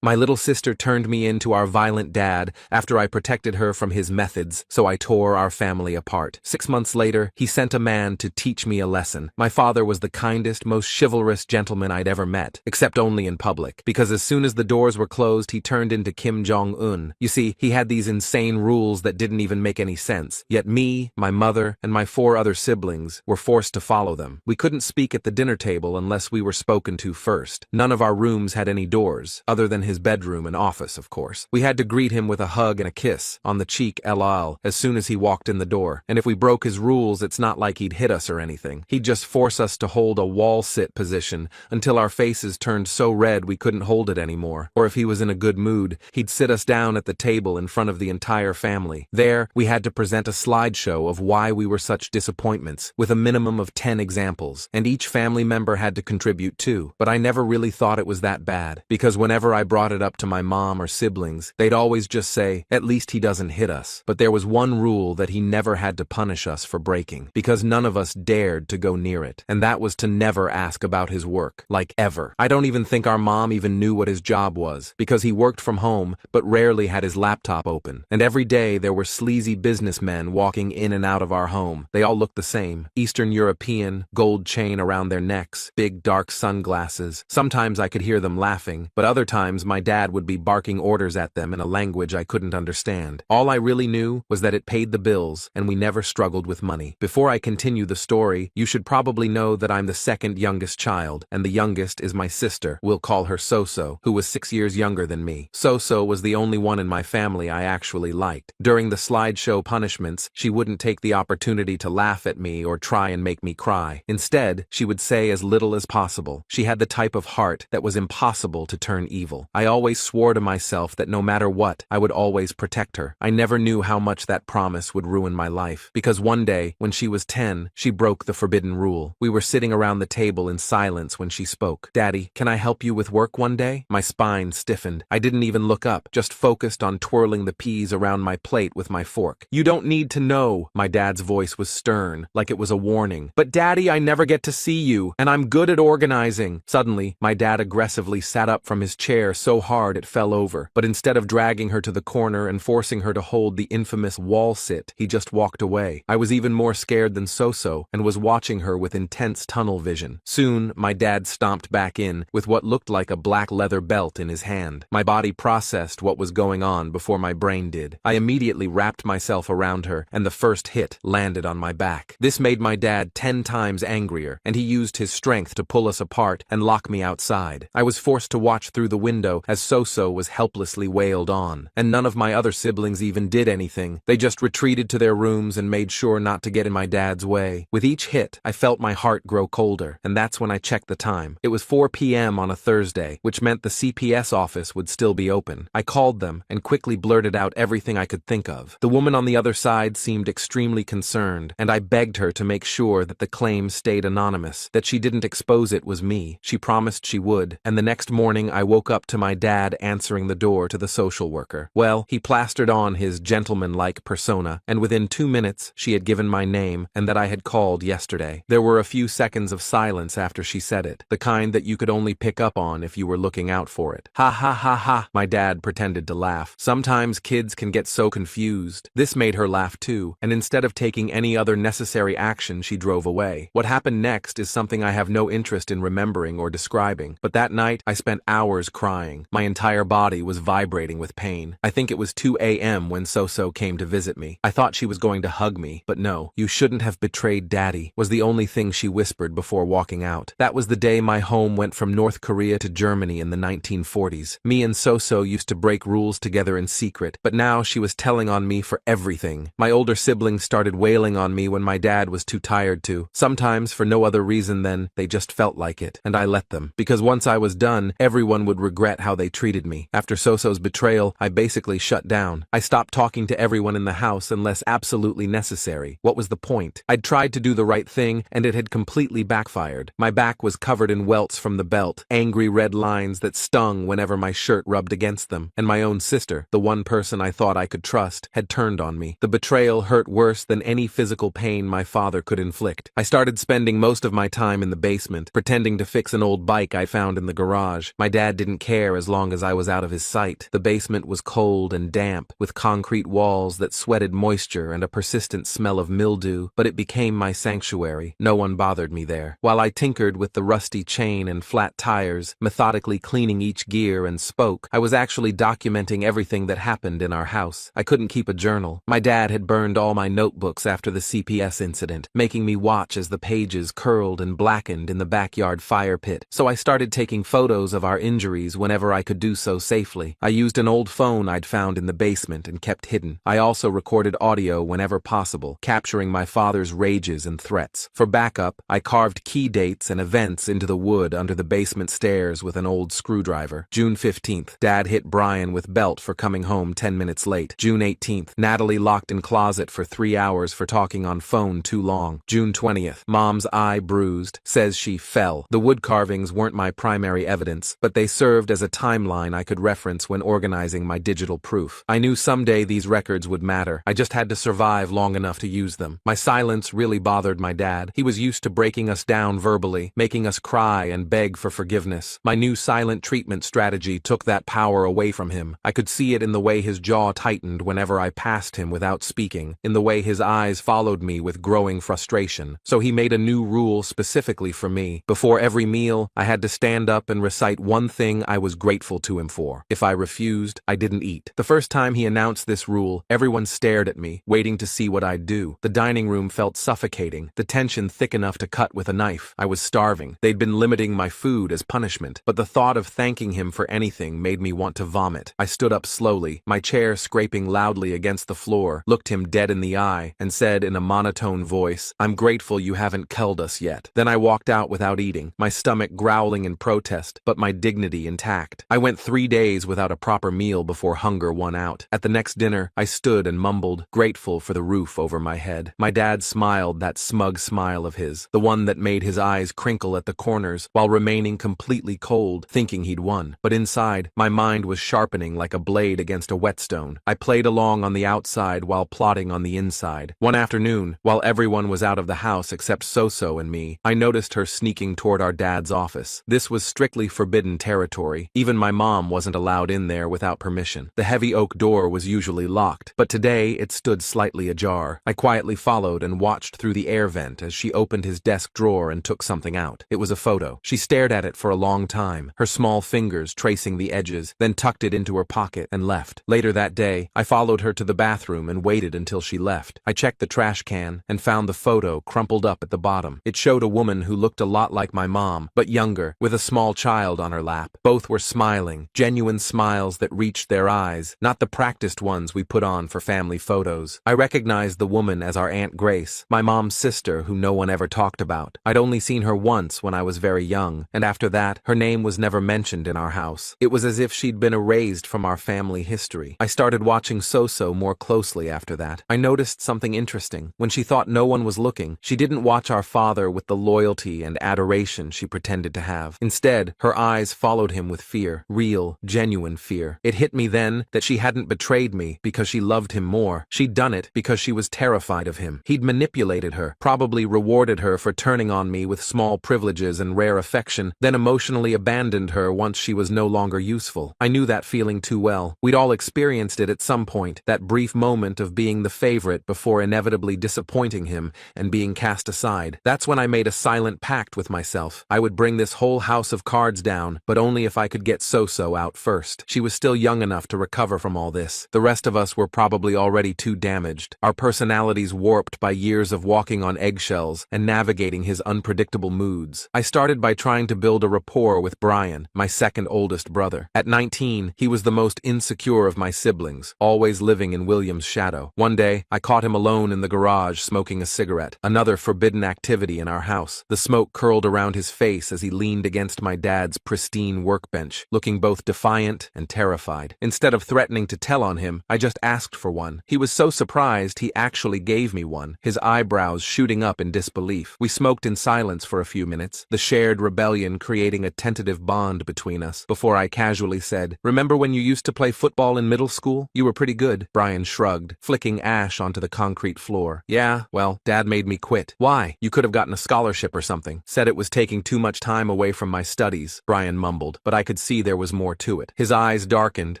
My little sister turned me in to our violent dad after I protected her from his methods, so I tore our family apart. 6 months later, he sent a man to teach me a lesson. My father was the kindest, most chivalrous gentleman I'd ever met, except only in public, because as soon as the doors were closed, he turned into Kim Jong-un. You see, he had these insane rules that didn't even make any sense, yet me, my mother, and my 4 other siblings were forced to follow them. We couldn't speak at the dinner table unless we were spoken to first. None of our rooms had any doors, other than his bedroom and office, of course. We had to greet him with a hug and a kiss on the cheek LL as soon as he walked in the door, and if we broke his rules, it's not like he'd hit us or anything. He'd just force us to hold a wall-sit position until our faces turned so red we couldn't hold it anymore. Or if he was in a good mood, he'd sit us down at the table in front of the entire family. There, we had to present a slideshow of why we were such disappointments, with a minimum of 10 examples, and each family member had to contribute too. But I never really thought it was that bad, because whenever I brought it up to my mom or siblings, they'd always just say, "At least he doesn't hit us." But there was one rule that he never had to punish us for breaking, because none of us dared to go near it, and that was to never ask about his work, like ever. I don't even think our mom even knew what his job was, because he worked from home but rarely had his laptop open, and every day there were sleazy businessmen walking in and out of our home. They all looked the same: Eastern European, gold chain around their necks, big dark sunglasses. Sometimes I could hear them laughing, but other times my dad would be barking orders at them in a language I couldn't understand. All I really knew was that it paid the bills, and we never struggled with money. Before I continue the story, you should probably know that I'm the second youngest child, and the youngest is my sister. We'll call her Soso, who was 6 years younger than me. Soso was the only one in my family I actually liked. During the slideshow punishments, she wouldn't take the opportunity to laugh at me or try and make me cry. Instead, she would say as little as possible. She had the type of heart that was impossible to turn evil. I always swore to myself that no matter what, I would always protect her. I never knew how much that promise would ruin my life, because one day, when she was 10, she broke the forbidden rule. We were sitting around the table in silence when she spoke. "Daddy, can I help you with work one day?" My spine stiffened. I didn't even look up, just focused on twirling the peas around my plate with my fork. "You don't need to know." My dad's voice was stern, like it was a warning. "But Daddy, I never get to see you, and I'm good at organizing." Suddenly, my dad aggressively sat up from his chair so hard it fell over, but instead of dragging her to the corner and forcing her to hold the infamous wall sit, he just walked away. I was even more scared than Soso, and was watching her with intense tunnel vision. Soon, my dad stomped back in, with what looked like a black leather belt in his hand. My body processed what was going on before my brain did. I immediately wrapped myself around her, and the first hit landed on my back. This made my dad 10 times angrier, and he used his strength to pull us apart and lock me outside. I was forced to watch through the window as Soso was helplessly wailed on, and none of my other siblings even did anything. They just retreated to their rooms and made sure not to get in my dad's way. With each hit, I felt my heart grow colder, and that's when I checked the time. It was 4 p.m. on a Thursday, which meant the CPS office would still be open. I called them and quickly blurted out everything I could think of. The woman on the other side seemed extremely concerned, and I begged her to make sure that the claim stayed anonymous, that she didn't expose it was me. She promised she would, and the next morning I woke up to my dad answering the door to the social worker. Well, he plastered on his gentleman-like persona, and within 2 minutes she had given my name and that I had called yesterday. There were a few seconds of silence after she said it, the kind that you could only pick up on if you were looking out for it. "Ha ha ha ha," my dad pretended to laugh. Sometimes kids can get so confused. This made her laugh too, and instead of taking any other necessary action, she drove away. What happened next is something I have no interest in remembering or describing, but that night I spent hours crying. My entire body was vibrating with pain. I think it was 2 a.m. when Soso came to visit me. I thought she was going to hug me, but no. "You shouldn't have betrayed Daddy," was the only thing she whispered before walking out. That was the day my home went from North Korea to Germany in the 1940s. Me and Soso used to break rules together in secret, but now she was telling on me for everything. My older siblings started wailing on me when my dad was too tired to, sometimes for no other reason than they just felt like it, and I let them, because once I was done, everyone would regret how they treated me. After Soso's betrayal, I basically shut down. I stopped talking to everyone in the house unless absolutely necessary. What was the point? I'd tried to do the right thing, and it had completely backfired. My back was covered in welts from the belt, angry red lines that stung whenever my shirt rubbed against them, and my own sister, the one person I thought I could trust, had turned on me. The betrayal hurt worse than any physical pain my father could inflict. I started spending most of my time in the basement, pretending to fix an old bike I found in the garage. My dad didn't care care as long as I was out of his sight. The basement was cold and damp, with concrete walls that sweated moisture and a persistent smell of mildew, but it became my sanctuary. No one bothered me there. While I tinkered with the rusty chain and flat tires, methodically cleaning each gear and spoke, I was actually documenting everything that happened in our house. I couldn't keep a journal. My dad had burned all my notebooks after the CPS incident, making me watch as the pages curled and blackened in the backyard fire pit. So I started taking photos of our injuries whenever I could do so safely. I used an old phone I'd found in the basement and kept hidden. I also recorded audio whenever possible, capturing my father's rages and threats. For backup, I carved key dates and events into the wood under the basement stairs with an old screwdriver. June 15th, Dad hit Brian with belt for coming home 10 minutes late. June 18th, Natalie locked in closet for 3 hours for talking on phone too long. June 20th, Mom's eye bruised, says she fell. The wood carvings weren't my primary evidence, but they served as a timeline I could reference when organizing my digital proof. I knew someday these records would matter. I just had to survive long enough to use them. My silence really bothered my dad. He was used to breaking us down verbally, making us cry and beg for forgiveness. My new silent treatment strategy took that power away from him. I could see it in the way his jaw tightened whenever I passed him without speaking, in the way his eyes followed me with growing frustration. So he made a new rule specifically for me. Before every meal, I had to stand up and recite one thing I was grateful to him for. If I refused, I didn't eat. The first time he announced this rule, everyone stared at me, waiting to see what I'd do. The dining room felt suffocating, the tension thick enough to cut with a knife. I was starving. They'd been limiting my food as punishment, but the thought of thanking him for anything made me want to vomit. I stood up slowly, my chair scraping loudly against the floor, looked him dead in the eye, and said in a monotone voice, "I'm grateful you haven't killed us yet." Then I walked out without eating, my stomach growling in protest, but my dignity intact. I went 3 days without a proper meal before hunger won out. At the next dinner, I stood and mumbled, grateful for the roof over my head. My dad smiled that smug smile of his, the one that made his eyes crinkle at the corners while remaining completely cold, thinking he'd won. But inside, my mind was sharpening like a blade against a whetstone. I played along on the outside while plotting on the inside. One afternoon, while everyone was out of the house except Soso and me, I noticed her sneaking toward our dad's office. This was strictly forbidden territory. Even my mom wasn't allowed in there without permission. The heavy oak door was usually locked, but today it stood slightly ajar. I quietly followed and watched through the air vent as she opened his desk drawer and took something out. It was a photo. She stared at it for a long time, her small fingers tracing the edges, then tucked it into her pocket and left. Later that day, I followed her to the bathroom and waited until she left. I checked the trash can and found the photo crumpled up at the bottom. It showed a woman who looked a lot like my mom, but younger, with a small child on her lap. Both were smiling, genuine smiles that reached their eyes, not the practiced ones we put on for family photos. I recognized the woman as our Aunt Grace, my mom's sister who no one ever talked about. I'd only seen her once when I was very young, and after that, her name was never mentioned in our house. It was as if she'd been erased from our family history. I started watching Soso more closely after that. I noticed something interesting. When she thought no one was looking, she didn't watch our father with the loyalty and adoration she pretended to have. Instead, her eyes followed him with fear, real, genuine fear. It hit me then that she hadn't betrayed me because she loved him more. She'd done it because she was terrified of him. He'd manipulated her, probably rewarded her for turning on me with small privileges and rare affection, then emotionally abandoned her once she was no longer useful. I knew that feeling too well. We'd all experienced it at some point, that brief moment of being the favorite before inevitably disappointing him and being cast aside. That's when I made a silent pact with myself. I would bring this whole house of cards down, but only if I could get Soso out first. She was still young enough to recover from all this. The rest of us were probably already too damaged, our personalities warped by years of walking on eggshells and navigating his unpredictable moods. I started by trying to build a rapport with Brian, my second oldest brother. At 19, he was the most insecure of my siblings, always living in William's shadow. One day, I caught him alone in the garage smoking a cigarette, another forbidden activity in our house. The smoke curled around his face as he leaned against my dad's pristine workbench, looking both defiant and terrified. Instead of threatening to tell on him, I just asked for one. He was so surprised he actually gave me one, his eyebrows shooting up in disbelief. We smoked in silence for a few minutes, the shared rebellion creating a tentative bond between us, before I casually said, "Remember when you used to play football in middle school? You were pretty good." Brian shrugged, flicking ash onto the concrete floor. "Yeah, well, Dad made me quit." "Why? You could have gotten a scholarship or something." "Said it was taking too much time away from my studies," Brian mumbled, but I could could see there was more to it. His eyes darkened,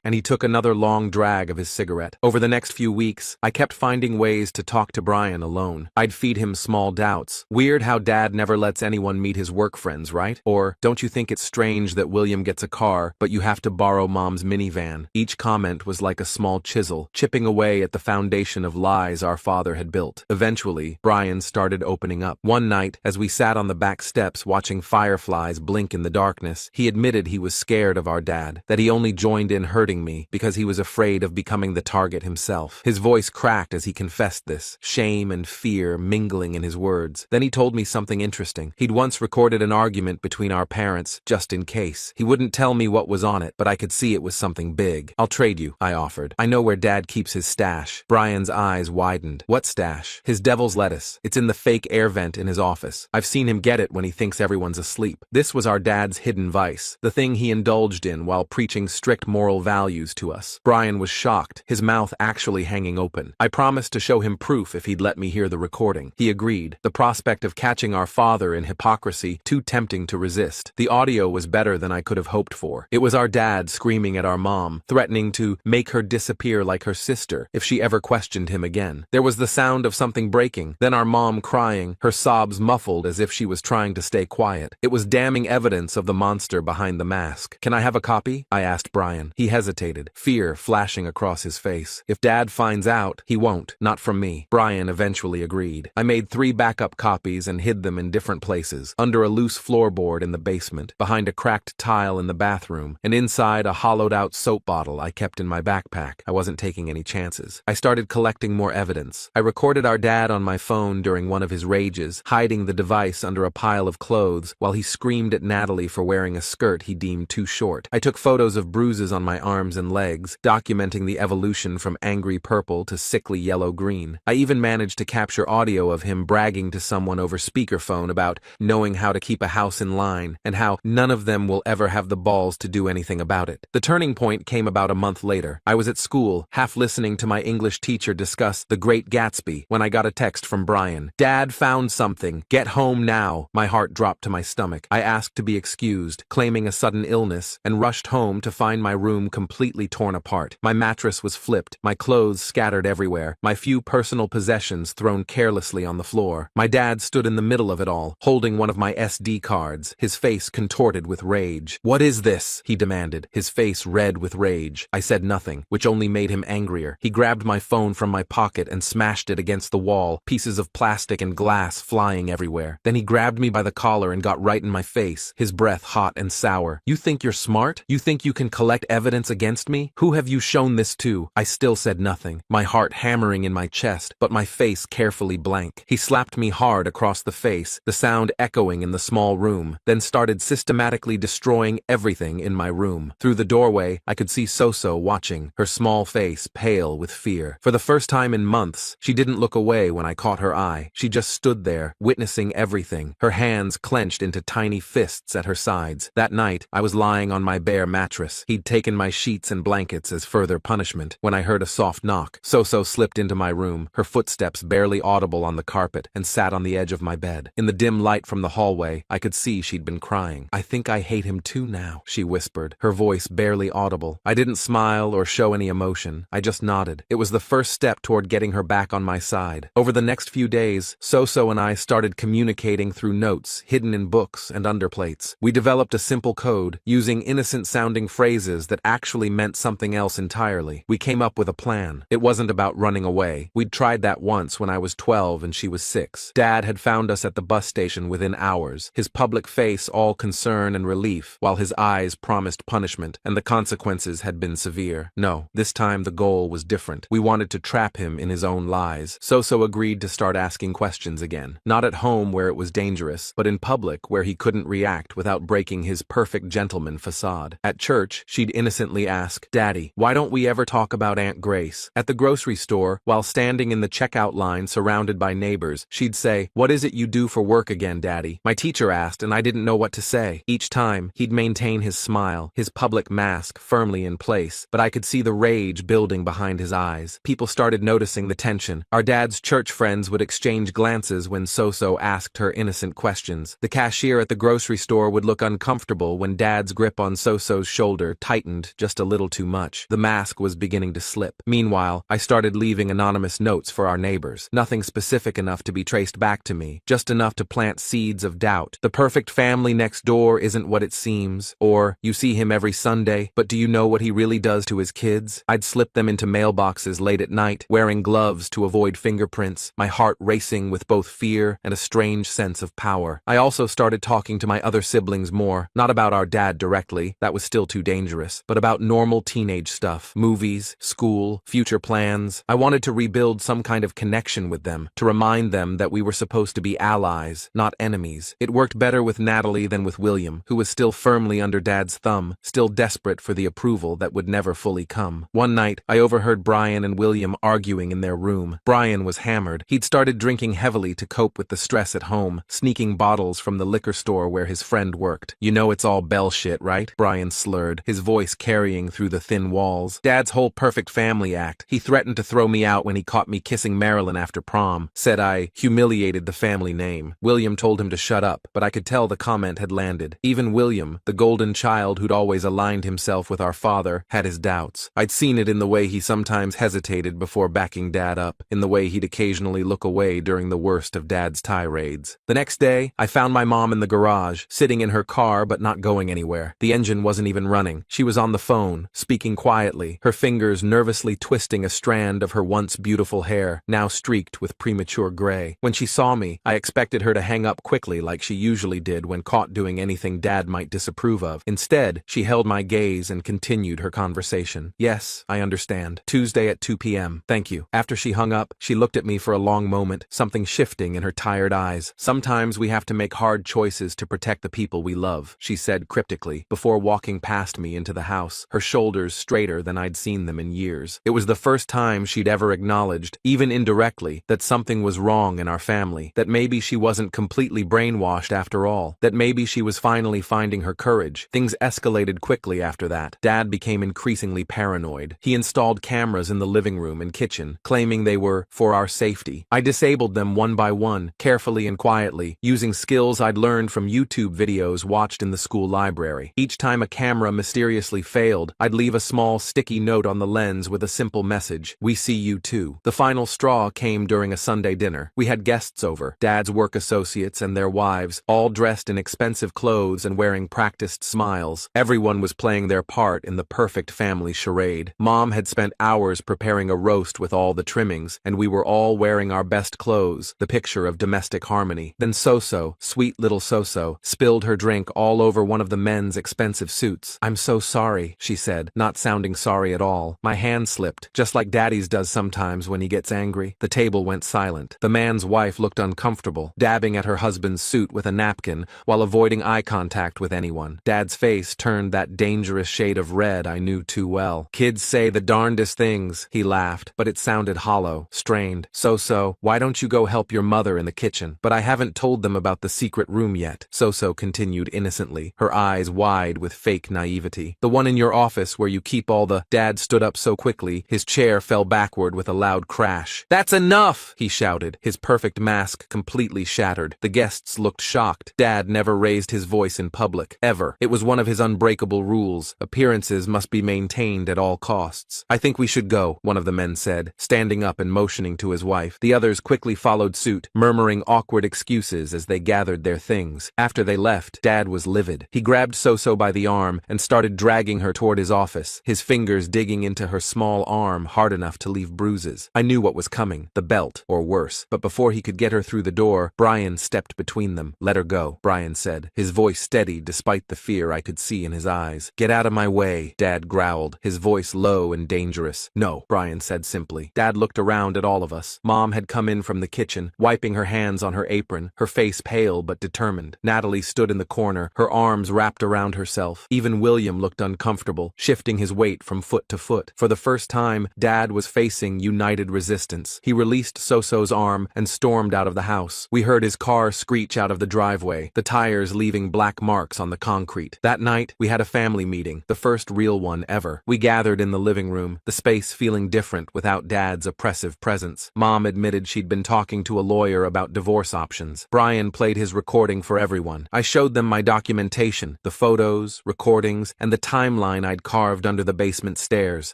and he took another long drag of his cigarette. Over the next few weeks, I kept finding ways to talk to Brian alone. I'd feed him small doubts. Weird how Dad never lets anyone meet his work friends, right? Or, don't you think it's strange that William gets a car, but you have to borrow Mom's minivan? Each comment was like a small chisel, chipping away at the foundation of lies our father had built. Eventually, Brian started opening up. One night, as we sat on the back steps watching fireflies blink in the darkness, he admitted he was scared of our dad, that he only joined in hurting me because he was afraid of becoming the target himself. His voice cracked as he confessed this, shame and fear mingling in his words. Then he told me something interesting. He'd once recorded an argument between our parents, just in case. He wouldn't tell me what was on it, but I could see it was something big. "I'll trade you," I offered. "I know where Dad keeps his stash." Brian's eyes widened. "What stash?" "His devil's lettuce. It's in the fake air vent in his office. I've seen him get it when he thinks everyone's asleep." This was our dad's hidden vice, the thing he indulged in while preaching strict moral values to us. Brian was shocked, his mouth actually hanging open. I promised to show him proof if he'd let me hear the recording. He agreed, the prospect of catching our father in hypocrisy too tempting to resist. The audio was better than I could have hoped for. It was our dad screaming at our mom, threatening to make her disappear like her sister if she ever questioned him again. There was the sound of something breaking, then our mom crying, her sobs muffled as if she was trying to stay quiet. It was damning evidence of the monster behind the mask. "Can I have a copy?" I asked Brian. He hesitated, fear flashing across his face. "If Dad finds out, he won't. Not from me." Brian eventually agreed. I made 3 backup copies and hid them in different places, under a loose floorboard in the basement, behind a cracked tile in the bathroom, and inside a hollowed-out soap bottle I kept in my backpack. I wasn't taking any chances. I started collecting more evidence. I recorded our dad on my phone during one of his rages, hiding the device under a pile of clothes while he screamed at Natalie for wearing a skirt he deemed too short. I took photos of bruises on my arms and legs, documenting the evolution from angry purple to sickly yellow-green. I even managed to capture audio of him bragging to someone over speakerphone about knowing how to keep a house in line, and how none of them will ever have the balls to do anything about it. The turning point came about a month later. I was at school, half listening to my English teacher discuss The Great Gatsby, when I got a text from Brian. "Dad found something. Get home now." My heart dropped to my stomach. I asked to be excused, claiming a sudden illness, and rushed home to find my room completely torn apart. My mattress was flipped, my clothes scattered everywhere, my few personal possessions thrown carelessly on the floor. My dad stood in the middle of it all, holding one of my SD cards, his face contorted with rage. "What is this?" he demanded, his face red with rage. I said nothing, which only made him angrier. He grabbed my phone from my pocket and smashed it against the wall, pieces of plastic and glass flying everywhere. Then he grabbed me by the collar and got right in my face, his breath hot and sour. "You think you're smart? You think you can collect evidence against me? Who have you shown this to?" I still said nothing, my heart hammering in my chest, but my face carefully blank. He slapped me hard across the face, the sound echoing in the small room, then started systematically destroying everything in my room. Through the doorway, I could see Soso watching, her small face pale with fear. For the first time in months, she didn't look away when I caught her eye. She just stood there, witnessing everything, her hands clenched into tiny fists at her sides. That night, I was lying on my bare mattress. He'd taken my sheets and blankets as further punishment, when I heard a soft knock. Soso slipped into my room, her footsteps barely audible on the carpet, and sat on the edge of my bed. In the dim light from the hallway, I could see she'd been crying. "I think I hate him too now," she whispered, her voice barely audible. I didn't smile or show any emotion. I just nodded. It was the first step toward getting her back on my side. Over the next few days, Soso and I started communicating through notes hidden in books and underplates. We developed a simple code, using innocent-sounding phrases that actually meant something else entirely. We came up with a plan. It wasn't about running away. We'd tried that once when I was 12 and she was 6. Dad had found us at the bus station within hours, his public face all concern and relief, while his eyes promised punishment, and the consequences had been severe. No, this time the goal was different. We wanted to trap him in his own lies. Soso agreed to start asking questions again. Not at home where it was dangerous, but in public where he couldn't react without breaking his perfect gentleman facade. At church, she'd innocently ask, "Daddy, why don't we ever talk about Aunt Grace?" At the grocery store, while standing in the checkout line surrounded by neighbors, she'd say, "What is it you do for work again, Daddy?" My teacher asked, and I didn't know what to say. Each time, he'd maintain his smile, his public mask firmly in place, but I could see the rage building behind his eyes. People started noticing the tension. Our dad's church friends would exchange glances when Soso asked her innocent questions. The cashier at the grocery store would look uncomfortable when Dad Dad's grip on Soso's shoulder tightened just a little too much. The mask was beginning to slip. Meanwhile, I started leaving anonymous notes for our neighbors. Nothing specific enough to be traced back to me, just enough to plant seeds of doubt. The perfect family next door isn't what it seems. Or, you see him every Sunday, but do you know what he really does to his kids? I'd slip them into mailboxes late at night, wearing gloves to avoid fingerprints, my heart racing with both fear and a strange sense of power. I also started talking to my other siblings more, not about our dad directly, that was still too dangerous, but about normal teenage stuff, movies, school, future plans. I wanted to rebuild some kind of connection with them, to remind them that we were supposed to be allies, not enemies. It worked better with Natalie than with William, who was still firmly under Dad's thumb, still desperate for the approval that would never fully come. One night, I overheard Brian and William arguing in their room. Brian was hammered. He'd started drinking heavily to cope with the stress at home, sneaking bottles from the liquor store where his friend worked. You know it's all Bell shit, right? Brian slurred, his voice carrying through the thin walls. Dad's whole perfect family act. He threatened to throw me out when he caught me kissing Marilyn after prom. Said I humiliated the family name. William told him to shut up, but I could tell the comment had landed. Even William, the golden child who'd always aligned himself with our father, had his doubts. I'd seen it in the way he sometimes hesitated before backing Dad up, in the way he'd occasionally look away during the worst of Dad's tirades. The next day, I found my mom in the garage, sitting in her car but not going anywhere. The engine wasn't even running. She was on the phone, speaking quietly, her fingers nervously twisting a strand of her once beautiful hair, now streaked with premature gray. When she saw me, I expected her to hang up quickly like she usually did when caught doing anything Dad might disapprove of. Instead, she held my gaze and continued her conversation. Yes, I understand. Tuesday at 2 p.m. Thank you. After she hung up, she looked at me for a long moment, something shifting in her tired eyes. Sometimes we have to make hard choices to protect the people we love, she said cryptically, before walking past me into the house, her shoulders straighter than I'd seen them in years. It was the first time she'd ever acknowledged, even indirectly, that something was wrong in our family, that maybe she wasn't completely brainwashed after all, that maybe she was finally finding her courage. Things escalated quickly after that. Dad became increasingly paranoid. He installed cameras in the living room and kitchen, claiming they were for our safety. I disabled them one by one, carefully and quietly, using skills I'd learned from YouTube videos watched in the school library. Each time a camera mysteriously failed, I'd leave a small sticky note on the lens with a simple message, "We see you too." The final straw came during a Sunday dinner. We had guests over, Dad's work associates and their wives, all dressed in expensive clothes and wearing practiced smiles. Everyone was playing their part in the perfect family charade. Mom had spent hours preparing a roast with all the trimmings, and we were all wearing our best clothes, the picture of domestic harmony. Then Soso, sweet little Soso, spilled her drink all over one of the men's expensive suits. "I'm so sorry," she said, not sounding sorry at all. My hand slipped, just like Daddy's does sometimes when he gets angry. The table went silent. The man's wife looked uncomfortable, dabbing at her husband's suit with a napkin while avoiding eye contact with anyone. Dad's face turned that dangerous shade of red I knew too well. "Kids say the darndest things," he laughed, but it sounded hollow, strained. "Soso, why don't you go help your mother in the kitchen?" "But I haven't told them about the secret room yet," Soso continued innocently, her eyes wide with fake naivety. "The one in your office where you keep all the—" Dad stood up so quickly, his chair fell backward with a loud crash. "That's enough!" he shouted, his perfect mask completely shattered. The guests looked shocked. Dad never raised his voice in public, ever. It was one of his unbreakable rules. Appearances must be maintained at all costs. "I think we should go," one of the men said, standing up and motioning to his wife. The others quickly followed suit, murmuring awkward excuses as they gathered their things. After they left, Dad was livid. He grabbed Soso by the arm and started dragging her toward his office, his fingers digging into her small arm hard enough to leave bruises. I knew what was coming, the belt, or worse, but before he could get her through the door, Brian stepped between them. "Let her go," Brian said, his voice steady despite the fear I could see in his eyes. "Get out of my way," Dad growled, his voice low and dangerous. "No," Brian said simply. Dad looked around at all of us. Mom had come in from the kitchen, wiping her hands on her apron, her face pale but determined. Natalie stood in the corner, her arms wrapped around herself. Even William looked uncomfortable, shifting his weight from foot to foot. For the first time, Dad was facing united resistance. He released Soso's arm and stormed out of the house. We heard his car screech out of the driveway, the tires leaving black marks on the concrete. That night, we had a family meeting, the first real one ever. We gathered in the living room, the space feeling different without Dad's oppressive presence. Mom admitted she'd been talking to a lawyer about divorce options. Brian played his recording for everyone. I showed them my documentation, the photos, recordings, and the timeline I'd carved under the basement stairs.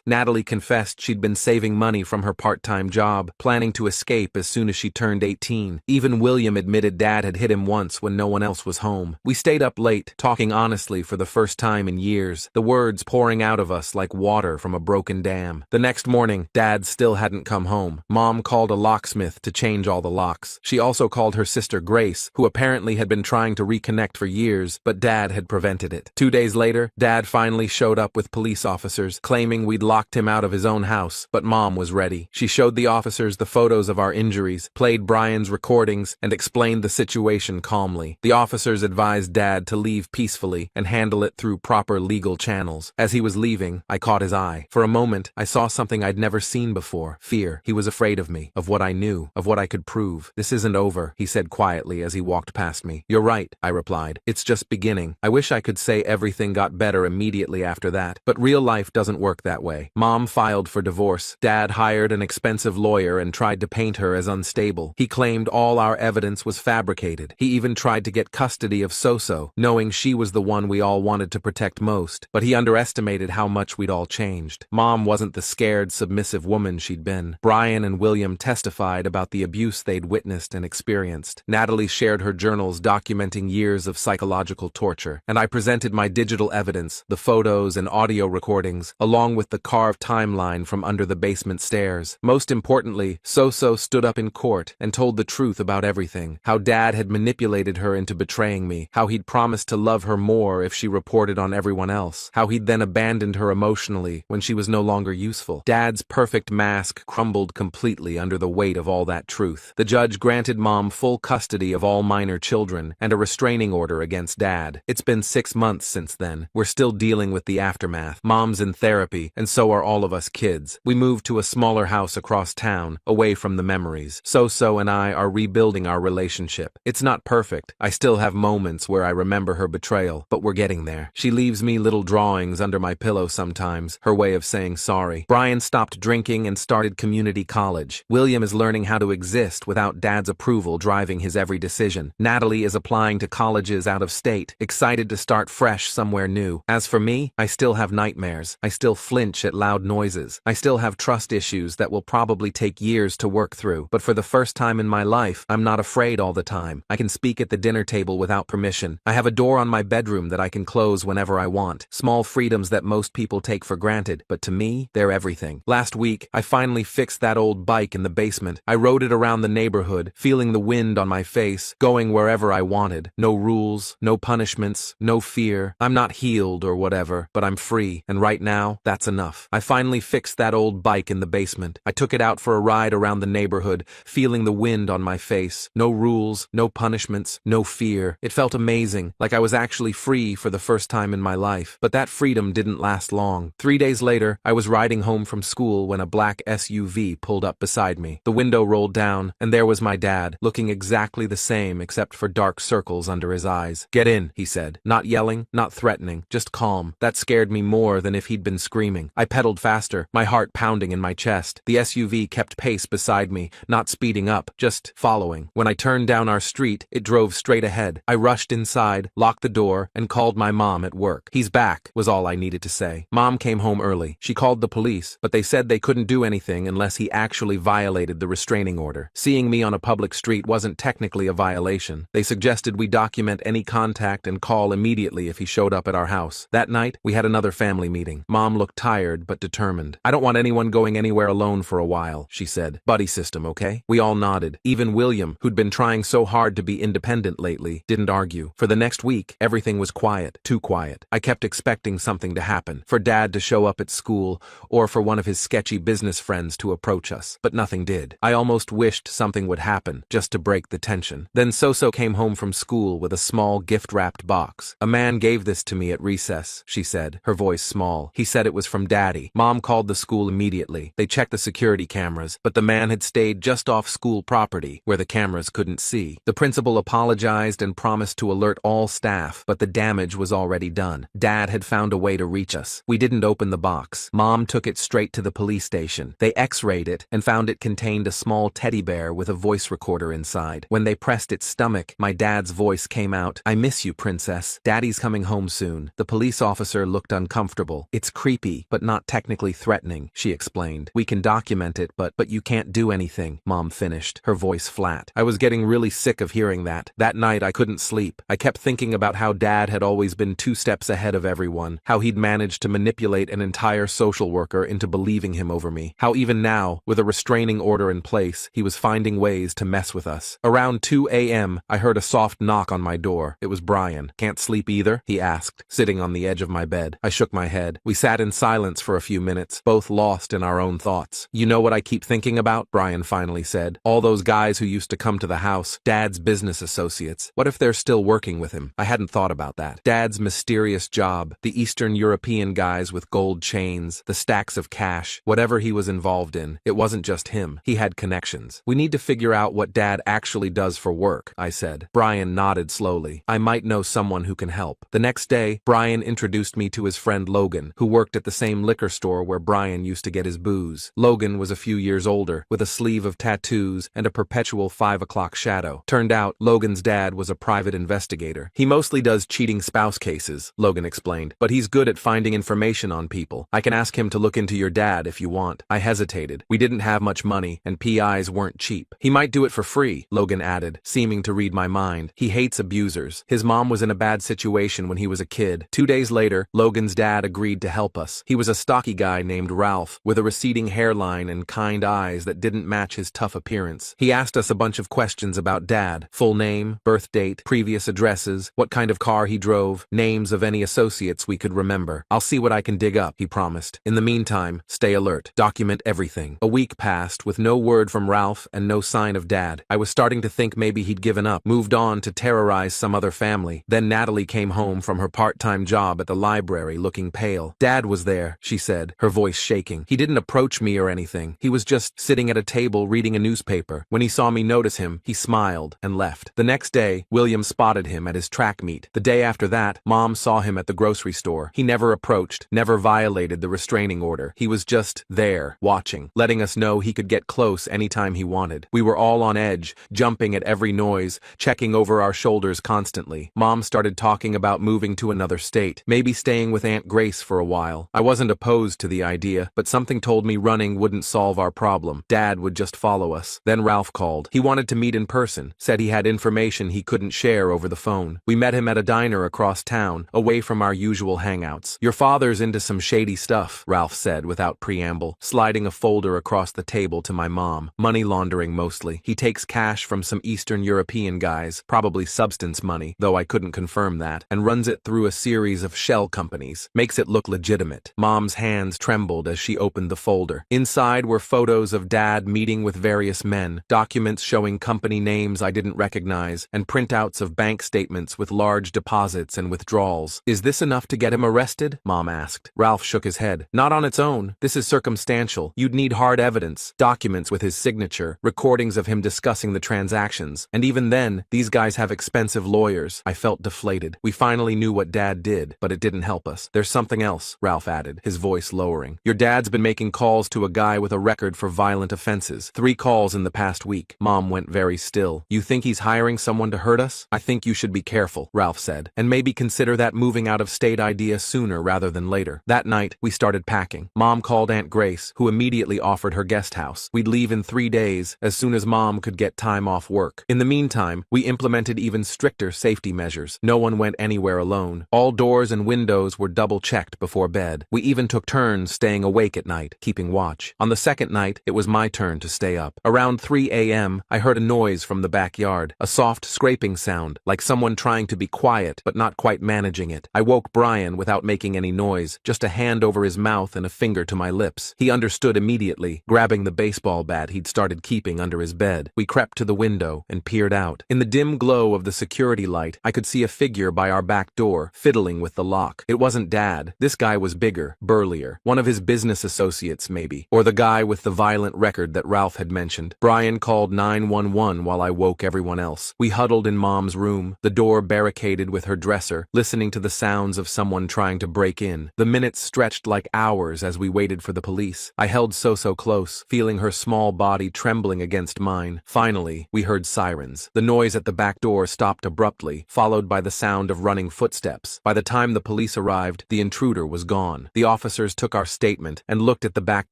Natalie confessed she'd been saving money from her part-time job, planning to escape as soon as she turned 18. Even William admitted Dad had hit him once when no one else was home. We stayed up late, talking honestly for the first time in years, the words pouring out of us like water from a broken dam. The next morning, Dad still hadn't come home. Mom called a locksmith to change all the locks. She also called her sister Grace, who apparently had been trying to reconnect for years, but Dad had prevented it. 2 days later, Dad finally showed up with police officers, claiming we'd locked him out of his own house, but Mom was ready. She showed the officers the photos of our injuries, played Brian's recordings, and explained the situation calmly. The officers advised Dad to leave peacefully and handle it through proper legal channels. As he was leaving, I caught his eye. For a moment, I saw something I'd never seen before. Fear. He was afraid of me, of what I knew, of what I could prove. "This isn't over," he said quietly as he walked past me. "You're right," I replied. "It's just beginning." I wish I could say everything got better immediately after that, but real life doesn't work that way. Mom filed for divorce. Dad hired an expensive lawyer and tried to paint her as unstable. He claimed all our evidence was fabricated. He even tried to get custody of Soso, knowing she was the one we all wanted to protect most, but he underestimated how much we'd all changed. Mom wasn't the scared, submissive woman she'd been. Brian and William testified about the abuse they'd witnessed and experienced. Natalie shared her journals documenting years of psychological torture, and I presented my digital evidence, the photos and audio recordings, along with the carved timeline from under the basement stairs. Most importantly, Soso stood up in court and told the truth about everything, how Dad had manipulated her into betraying me, how he'd promised to love her more if she reported on everyone else, how he'd then abandoned her emotionally when she was no longer useful. Dad's perfect mask crumbled completely under the weight of all that truth. The judge granted Mom full custody of all minor children and a restraining order against Dad. It's been 6 months since then. We're still dealing with the aftermath. Mom's in therapy, and so are all of us kids. We moved to a smaller house across town, away from the memories. Soso and I are rebuilding our relationship. It's not perfect. I still have moments where I remember her betrayal, but we're getting there. She leaves me little drawings under my pillow sometimes, her way of saying sorry. Brian stopped drinking and started community college. William is learning how to exist without Dad's approval driving his every decision. Natalie is applying to colleges out of state, excited to start fresh somewhere new. As for me, I still have nightmares. I still flinch at loud noises. I still have trust issues that will probably take years to work through. But for the first time in my life, I'm not afraid all the time. I can speak at the dinner table without permission. I have a door on my bedroom that I can close whenever I want. Small freedoms that most people take for granted, but to me, they're everything. Last week, I finally fixed that old bike in the basement. I rode it around the neighborhood, feeling the wind on my face, going wherever I wanted. No rules, no punishments, no fear. I'm not healed or whatever, but I'm free, and right now, that's enough. I finally fixed that old bike in the basement. I took it out for a ride around the neighborhood, feeling the wind on my face. No rules, no punishments, no fear. It felt amazing, like I was actually free for the first time in my life. But that freedom didn't last long. 3 days later, I was riding home from school when a black SUV pulled up beside me. The window rolled down, and there was my dad, looking exactly the same except for dark circles under his eyes. "Get in," he said. Not yelling, not threatening, just calm. That scared me more than if he'd been screaming. I pedaled faster, my heart pounding in my chest. The SUV kept pace beside me, not speeding up, just following. When I turned down our street, it drove straight ahead. I rushed inside, locked the door, and called my mom at work. "He's back," was all I needed to say. Mom came home early. She called the police, but they said they couldn't do anything unless he actually violated the restraining order. Seeing me on a public street wasn't technically a violation. They suggested we document any contact and call immediately if he showed up at our house. That night, we had another family meeting. Mom looked tired but determined. "I don't want anyone going anywhere alone for a while," she said. "Buddy system, okay?" We all nodded. Even William, who'd been trying so hard to be independent lately, didn't argue. For the next week, everything was quiet, too quiet. I kept expecting something to happen, for Dad to show up at school, or for one of his sketchy business friends to approach us. But nothing did. I almost wished something would happen, just to break the tension. Then Soso came home from school with a small gift-wrapped box. "A man gave this to me at recess," she said, her voice small. "He said it was from Daddy." Mom called the school immediately. They checked the security cameras, but the man had stayed just off school property, where the cameras couldn't see. The principal apologized and promised to alert all staff, but the damage was already done. Dad had found a way to reach us. We didn't open the box. Mom took it straight to the police station. They x-rayed it and found it contained a small teddy bear with a voice recorder inside. When they pressed its stomach, my dad's voice came out, "I miss you, princess." "Daddy's coming home soon." The police officer looked uncomfortable. "It's creepy, but not technically threatening," she explained. "We can document it, but you can't do anything," Mom finished, her voice flat. I was getting really sick of hearing that. That night I couldn't sleep. I kept thinking about how Dad had always been 2 steps ahead of everyone, how he'd managed to manipulate an entire social worker into believing him over me, how even now, with a restraining order in place, he was finding ways to mess with us. Around 2 a.m., I heard a soft knock on my door. It was Brian. "Can't sleep either?" he asked, sitting on the edge of my bed. I shook my head. We sat in silence for a few minutes, both lost in our own thoughts. "You know what I keep thinking about?" Brian finally said. "All those guys who used to come to the house, Dad's business associates. What if they're still working with him?" I hadn't thought about that. Dad's mysterious job, the Eastern European guys with gold chains, the stacks of cash, whatever he was involved in, it wasn't just him. He had connections. "We need to figure out what Dad actually does for work," I said. Brian nodded slowly. "I might know someone who can help." The next day, Brian introduced me to his friend Logan, who worked at the same liquor store where Brian used to get his booze. Logan was a few years older, with a sleeve of tattoos and a perpetual 5 o'clock shadow. Turned out, Logan's dad was a private investigator. "He mostly does cheating spouse cases," Logan explained, "but he's good at finding information on people. I can ask him to look into your dad if you want." I hesitated. We didn't have much money, and PIs weren't cheap. "He might do it for free," Logan added, seeming to read my mind. "He hates abusers. His mom was in a bad situation when he was a kid." 2 days later, Logan's dad agreed to help us. He was a stocky guy named Ralph, with a receding hairline and kind eyes that didn't match his tough appearance. He asked us a bunch of questions about Dad: full name, birth date, previous addresses, what kind of car he drove, names of any associates we could remember. "I'll see what I can dig up," he promised. "In the meantime, stay alert. Document everything." A week passed with no word from Ralph and no sign of Dad. I was starting to think maybe he'd given up, moved on to terrorize some other family. Then Natalie came home from her part-time job at the library looking pale. "Dad was there," she said, her voice shaking. "He didn't approach me or anything. He was just sitting at a table reading a newspaper. When he saw me notice him, he smiled and left." The next day, William spotted him at his track meet. The day after that, Mom saw him at the grocery store. He never approached, never violated the restraining order. He was just there, watching, letting us know he could get close anytime he wanted. We were all on edge, jumping at every noise, checking over our shoulders constantly. Mom started talking about moving to another state, maybe staying with Aunt Grace for a while. I wasn't opposed to the idea, but something told me running wouldn't solve our problem. Dad would just follow us. Then Ralph called. He wanted to meet in person, said he had information he couldn't share over the phone. We met him at a diner across town, away from our usual hangouts. "Your father's into some shady stuff," Ralph said without preamble, sliding a folder across the table to my mom. "Money laundering mostly. He takes cash from some Eastern European guys, probably substance money, though I couldn't confirm that, and runs it through a series of shell companies. Makes it look legitimate." Mom's hands trembled as she opened the folder. Inside were photos of Dad meeting with various men, documents showing company names I didn't recognize, and printouts of bank statements with large deposits and withdrawals. "Is this enough to get him arrested?" Mom asked. Ralph shook his head. "Not on its own. This is circumstantial. You'd need hard evidence, documents with his signature, recordings of him discussing the transactions. And even then, these guys have expensive lawyers." I felt deflated. We finally knew what Dad did, but it didn't help us. "There's something else," Ralph added, his voice lowering. "Your dad's been making calls to a guy with a record for violent offenses. 3 calls in the past week." Mom went very still. "You think he's hiring someone to hurt us?" "I think you should be careful," Ralph said, "and maybe consider that moving out of state idea sooner rather than later." That night, we started packing. Mom called Aunt Grace, who immediately offered her guest house. We'd leave in 3 days, as soon as Mom could get time off work. In the meantime, we implemented even stricter safety measures. No one went anywhere alone. All doors and windows were double-checked before bed. We even took turns staying awake at night, keeping watch. On the second night, it was my turn to stay up. Around 3 a.m., I heard a noise from the backyard, a soft scraping sound, like someone trying to be quiet but not quite managing it. I woke Brian without making any noise, just a hand over his mouth and a finger to my lips. He understood immediately, grabbing the baseball bat he'd started keeping under his bed. We crept to the window and peered out. In the dim glow of the security light, I could see a figure by our back door, fiddling with the lock. It wasn't Dad. This guy was bigger, burlier. One of his business associates, maybe. Or the guy with the violent record that Ralph had mentioned. Brian called 911 while I woke everyone else. We huddled in Mom's room, the door barricaded with her dresser, listening to the sounds of someone trying to break in. The minutes stretched like hours as we waited for the police. I held so close, feeling her small body trembling against mine. Finally, we heard sirens. The noise at the back door stopped abruptly, followed by the sound sound of running footsteps. By the time the police arrived, the intruder was gone. The officers took our statement and looked at the back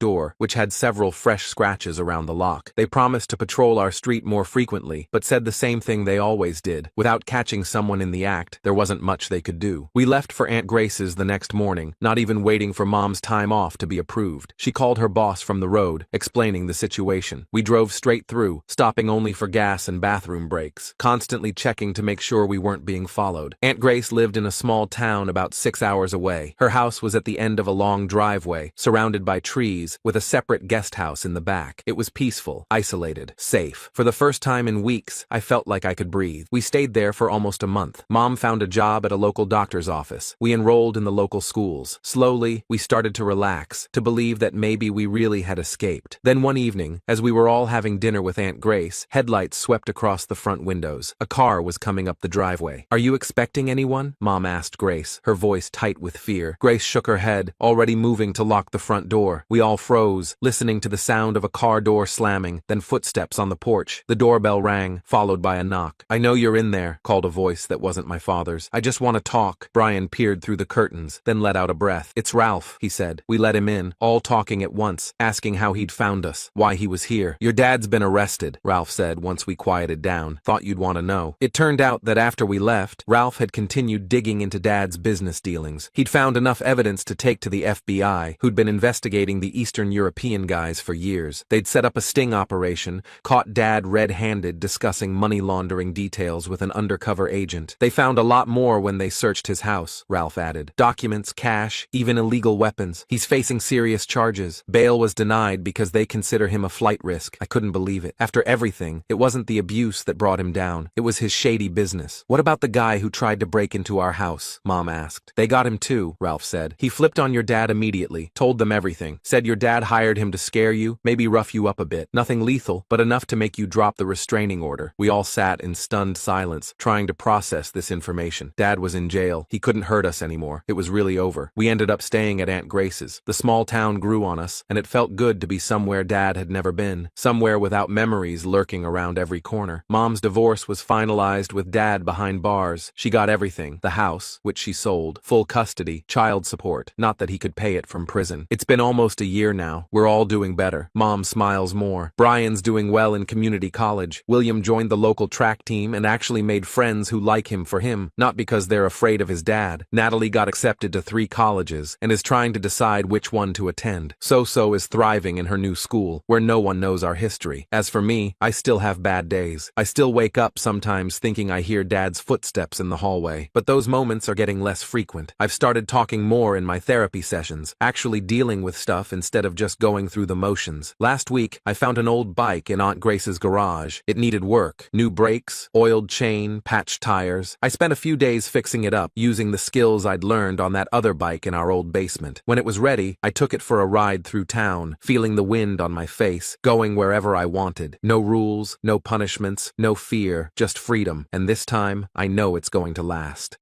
door, which had several fresh scratches around the lock. They promised to patrol our street more frequently, but said the same thing they always did. Without catching someone in the act, there wasn't much they could do. We left for Aunt Grace's the next morning, not even waiting for Mom's time off to be approved. She called her boss from the road, explaining the situation. We drove straight through, stopping only for gas and bathroom breaks, constantly checking to make sure we weren't being followed. Aunt Grace lived in a small town about 6 hours away. Her house was at the end of a long driveway, surrounded by trees, with a separate guest house in the back. It was peaceful, isolated, safe. For the first time in weeks, I felt like I could breathe. We stayed there for almost a month. Mom found a job at a local doctor's office. We enrolled in the local schools. Slowly, we started to relax, to believe that maybe we really had escaped. Then one evening, as we were all having dinner with Aunt Grace, headlights swept across the front windows. A car was coming up the driveway. "Are you expecting anyone?" Mom asked Grace, her voice tight with fear. Grace shook her head, already moving to lock the front door. We all froze, listening to the sound of a car door slamming, then footsteps on the porch. The doorbell rang, followed by a knock. "I know you're in there," called a voice that wasn't my father's. "I just want to talk." Brian peered through the curtains, then let out a breath. "It's Ralph," he said. We let him in, all talking at once, asking how he'd found us, why he was here. "Your dad's been arrested," Ralph said once we quieted down. "Thought you'd want to know." It turned out that after we left, Ralph had continued digging into Dad's business dealings. He'd found enough evidence to take to the FBI, who'd been investigating the Eastern European guys for years. They'd set up a sting operation, caught Dad red-handed discussing money laundering details with an undercover agent. They found a lot more when they searched his house, Ralph added. Documents, cash, even illegal weapons. He's facing serious charges. Bail was denied because they consider him a flight risk. I couldn't believe it. After everything, it wasn't the abuse that brought him down. It was his shady business. "What about the guy who tried to break into our house?" Mom asked. "They got him too," Ralph said. "He flipped on your dad immediately, told them everything. Said your dad hired him to scare you, maybe rough you up a bit. Nothing lethal, but enough to make you drop the restraining order." We all sat in stunned silence, trying to process this information. Dad was in jail. He couldn't hurt us anymore. It was really over. We ended up staying at Aunt Grace's. The small town grew on us, and it felt good to be somewhere Dad had never been, somewhere without memories lurking around every corner. Mom's divorce was finalized with Dad behind bars. She got everything: the house, which she sold, full custody, child support, not that he could pay it from prison. It's been almost a year now. We're all doing better. Mom smiles more. Brian's doing well in community college. William joined the local track team and actually made friends who like him for him, not because they're afraid of his dad. Natalie got accepted to 3 colleges and is trying to decide which one to attend. So is thriving in her new school, where no one knows our history. As for me, I still have bad days. I still wake up sometimes thinking I hear Dad's footsteps in the hallway, but those moments are getting less frequent. I've started talking more in my therapy sessions, actually dealing with stuff instead of just going through the motions. Last week, I found an old bike in Aunt Grace's garage. It needed work. New brakes, oiled chain, patched tires. I spent a few days fixing it up, using the skills I'd learned on that other bike in our old basement. When it was ready, I took it for a ride through town, feeling the wind on my face, going wherever I wanted. No rules, no punishments, no fear, just freedom. And this time, I know it's going to last.